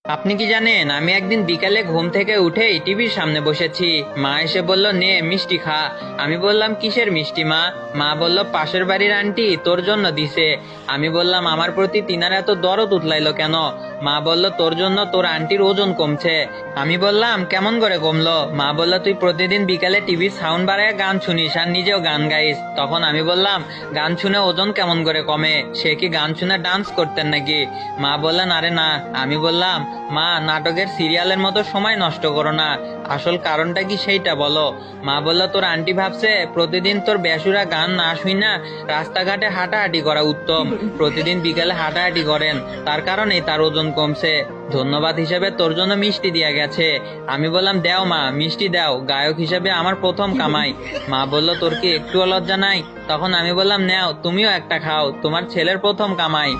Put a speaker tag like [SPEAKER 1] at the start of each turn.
[SPEAKER 1] আপনি কি জানেন, আমি একদিন বিকালে ঘুম থেকে উঠেই টিভির সামনে বসেছি। মা এসে বলল, নে মিষ্টি খা। আমি বললাম, কিসের মিষ্টি মা? মা বলল, পাশের বাড়ির আন্টি তোর জন্য দিছে। আমি বললাম, আমার প্রতি তিনার এত দরদ উতলাইলো কেন? মা বলল, তোর জন্য তোর আন্টির ওজন কমছে। আমি বললাম, কেমন করে কমলো? মা বলল, তুই প্রতিদিন বিকালে টিভির সাউন্ড বাড়ায় গান শুনিস আর নিজেও গান গাইস। তখন আমি বললাম, গান শুনে ওজন কেমন করে কমে? সে কি গান শুনে ডান্স করতেন নাকি? মা বললেন, আরে না। আমি বললাম, মা, নাটকের সিরিয়ালের মতো সময় নষ্ট করো না, আসল কারণটা কি সেইটা বলো। মা বলল, তোর আন্টি ভাবছে প্রতিদিন তোর বেসুরা গান না শুই না রাস্তাঘাটে হাঁটাহাঁটি করা উত্তম। প্রতিদিন বিকেলে হাঁটাহাঁটি করেন, তার কারণেই তার ওজন কমছে। ধন্যবাদ হিসেবে তোর জন্য মিষ্টি দিয়া গেছে। আমি বললাম, দেও মা, মিষ্টি দাও, গায়ক হিসেবে আমার প্রথম কামাই। মা বলল, তোর কি একটুও লজ্জা নাই? তখন আমি বললাম, নেও, তুমিও একটা খাও, তোমার ছেলের প্রথম কামাই।